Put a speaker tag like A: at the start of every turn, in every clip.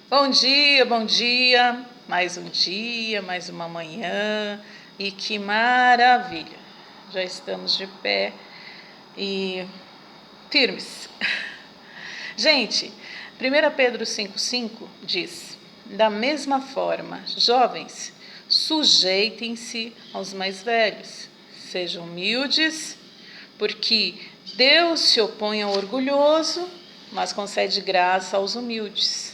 A: Bom dia, mais um dia, mais uma manhã e que maravilha! Já estamos de pé e firmes. Gente, 1 Pedro 5,5 diz: da mesma forma, jovens, sujeitem-se aos mais velhos, sejam humildes, porque Deus se opõe ao orgulhoso, mas concede graça aos humildes.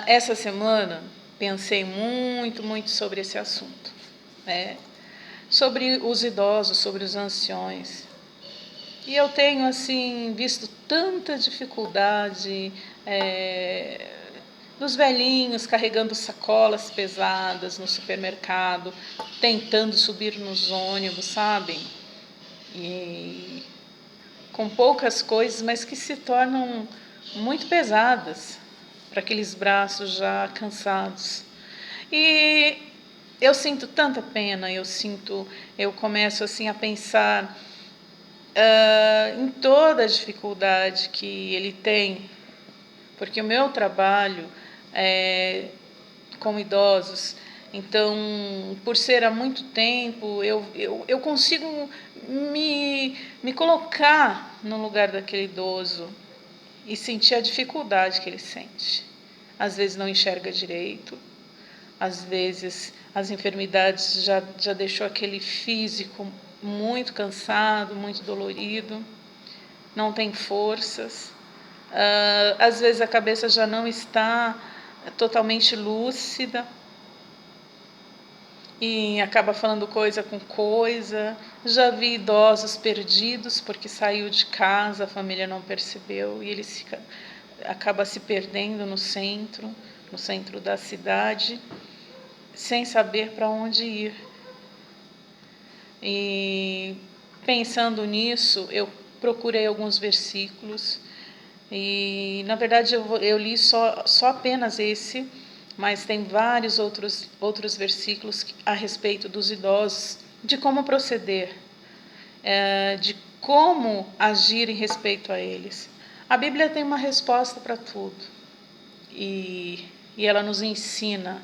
A: Essa semana pensei muito sobre esse assunto, né? Sobre os idosos, sobre os anciões. E eu tenho assim visto tanta dificuldade dos velhinhos carregando sacolas pesadas no supermercado, tentando subir nos ônibus, sabem? E com poucas coisas, mas que se tornam muito pesadas para aqueles braços já cansados. E eu sinto tanta pena, eu começo assim a pensar em toda a dificuldade que ele tem, porque o meu trabalho é com idosos, então, por ser há muito tempo, eu consigo me colocar no lugar daquele idoso e sentir a dificuldade que ele sente. Às vezes não enxerga direito, às vezes as enfermidades já deixou aquele físico muito cansado, muito dolorido, não tem forças. Às vezes a cabeça já não está totalmente lúcida e acaba falando coisa com coisa. Já vi idosos perdidos porque saiu de casa, a família não percebeu e ele acaba se perdendo no centro da cidade, sem saber para onde ir. E pensando nisso, eu procurei alguns versículos e, na verdade, eu li só apenas esse, mas tem vários outros versículos a respeito dos idosos, de como proceder, de como agir em respeito a eles. A Bíblia tem uma resposta para tudo e ela nos ensina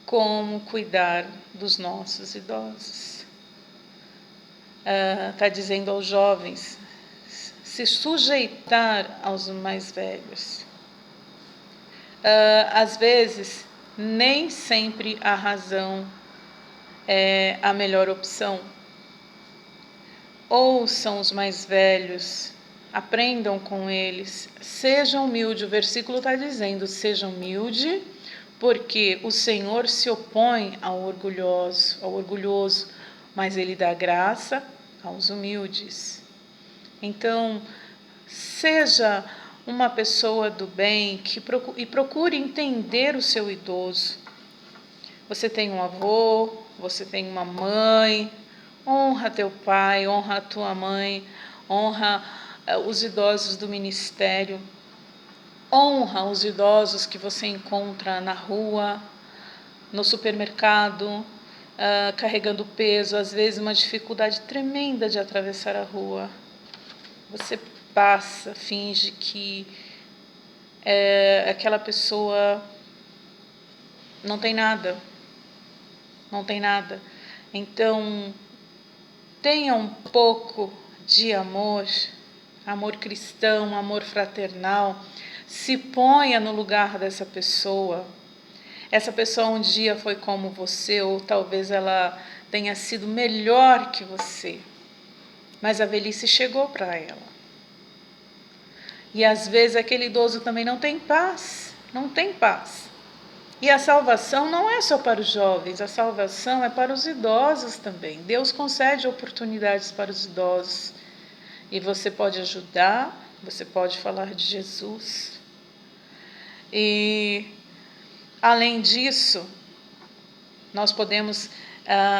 A: como cuidar dos nossos idosos. Está dizendo aos jovens se sujeitar aos mais velhos. Às vezes, nem sempre a razão é a melhor opção. Ouçam os mais velhos, aprendam com eles, sejam humildes. O versículo está dizendo: seja humilde, porque o Senhor se opõe ao orgulhoso, mas Ele dá graça aos humildes. Então, seja uma pessoa do bem e procure entender o seu idoso. Você tem um avô, você tem uma mãe, honra teu pai, honra a tua mãe, honra os idosos do ministério, honra os idosos que você encontra na rua, no supermercado, carregando peso, às vezes uma dificuldade tremenda de atravessar a rua. Você passa, finge que aquela pessoa não tem nada. Então, tenha um pouco de amor cristão, amor fraternal. Se ponha no lugar dessa pessoa. Essa pessoa um dia foi como você, ou talvez ela tenha sido melhor que você, mas a velhice chegou para ela. E às vezes aquele idoso também não tem paz. E a salvação não é só para os jovens, a salvação é para os idosos também. Deus concede oportunidades para os idosos. E você pode ajudar, você pode falar de Jesus. E, além disso, nós podemos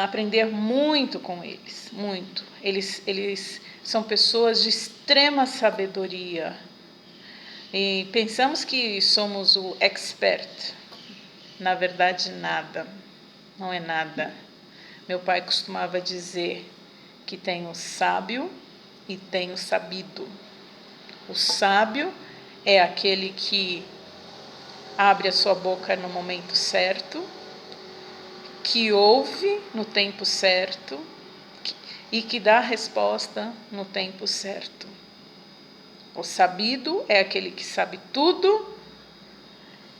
A: aprender muito com eles, muito. Eles são pessoas de extrema sabedoria. E pensamos que somos o expert. Na verdade, nada. Não é nada. Meu pai costumava dizer que tem o sábio e tem o sabido. O sábio é aquele que abre a sua boca no momento certo, que ouve no tempo certo e que dá a resposta no tempo certo. O sabido é aquele que sabe tudo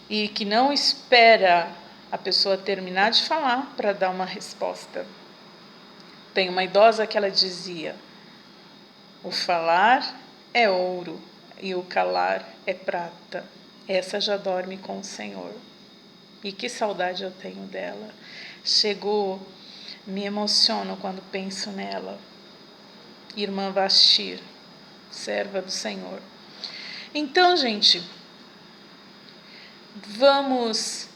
A: e que não espera a pessoa terminar de falar para dar uma resposta. Tem uma idosa que ela dizia: o falar é ouro e o calar é prata. Essa já dorme com o Senhor. E que saudade eu tenho dela. Chegou, me emociono quando penso nela. Irmã Vastir, serva do Senhor. Então, gente, vamos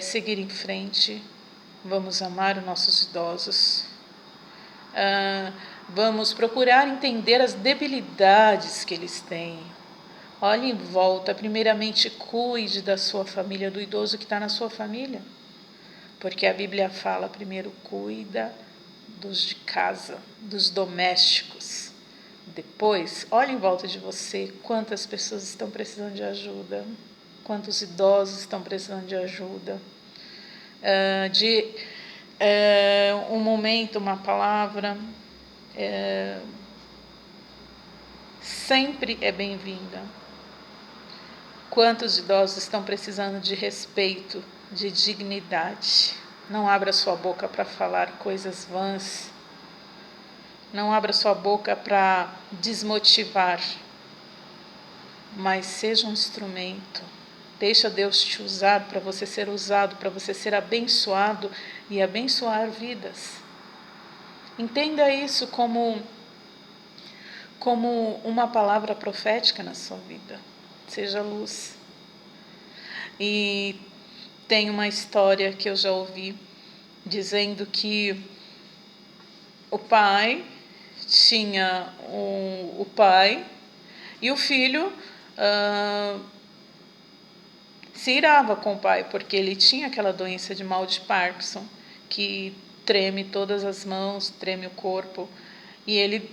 A: seguir em frente, vamos amar os nossos idosos, vamos procurar entender as debilidades que eles têm. Olhe em volta, primeiramente cuide da sua família, do idoso que está na sua família, porque a Bíblia fala, primeiro cuida dos de casa, dos domésticos. Depois, olhe em volta de você, quantas pessoas estão precisando de ajuda, quantos idosos estão precisando de ajuda, um momento, uma palavra, sempre é bem-vinda. Quantos idosos estão precisando de respeito, de dignidade? Não abra sua boca para falar coisas vãs. Não abra sua boca para desmotivar. Mas seja um instrumento. Deixa Deus te usar para você ser usado, para você ser abençoado e abençoar vidas. Entenda isso como uma palavra profética na sua vida. Seja luz. E tem uma história que eu já ouvi dizendo que o pai tinha o pai e o filho se irava com o pai, porque ele tinha aquela doença de mal de Parkinson, que treme todas as mãos, treme o corpo, e ele,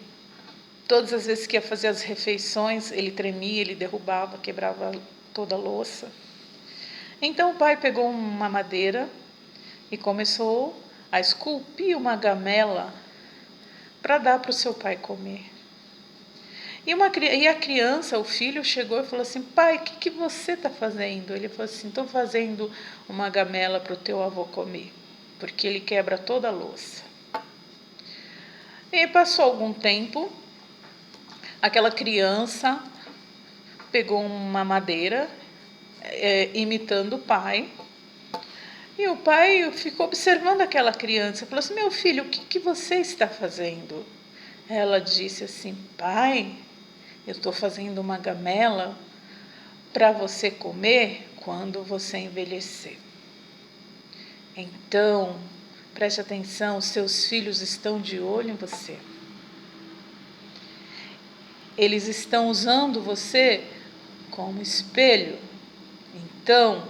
A: todas as vezes que ia fazer as refeições, ele tremia, ele derrubava, quebrava toda a louça. Então o pai pegou uma madeira e começou a esculpir uma gamela para dar para o seu pai comer. E a criança, o filho, chegou e falou assim: pai, o que você está fazendo? Ele falou assim: estou fazendo uma gamela para o teu avô comer, porque ele quebra toda a louça. E passou algum tempo, aquela criança pegou uma madeira, imitando o pai, e o pai ficou observando aquela criança, falou assim: meu filho, o que você está fazendo? Ela disse assim: pai, eu estou fazendo uma gamela para você comer quando você envelhecer. Então, preste atenção, seus filhos estão de olho em você. Eles estão usando você como espelho. Então,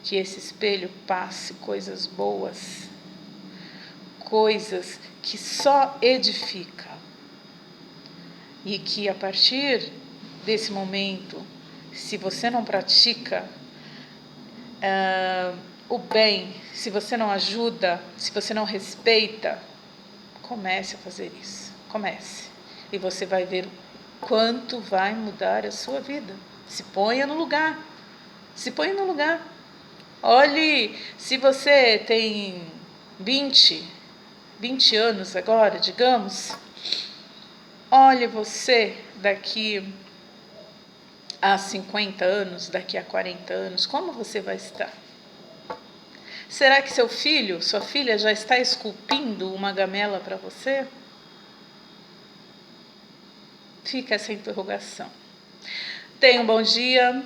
A: que esse espelho passe coisas boas, coisas que só edificam. E que a partir desse momento, se você não pratica o bem, se você não ajuda, se você não respeita, comece a fazer isso. Comece. E você vai ver quanto vai mudar a sua vida. Se ponha no lugar. Se ponha no lugar. Olhe, se você tem 20 anos agora, digamos, olhe você daqui a 50 anos, daqui a 40 anos, como você vai estar? Será que seu filho, sua filha já está esculpindo uma gamela para você? Fica essa interrogação. Tenha um bom dia,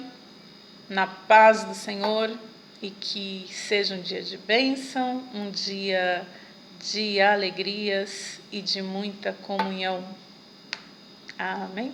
A: na paz do Senhor, e que seja um dia de bênção, um dia de alegrias e de muita comunhão. Amém?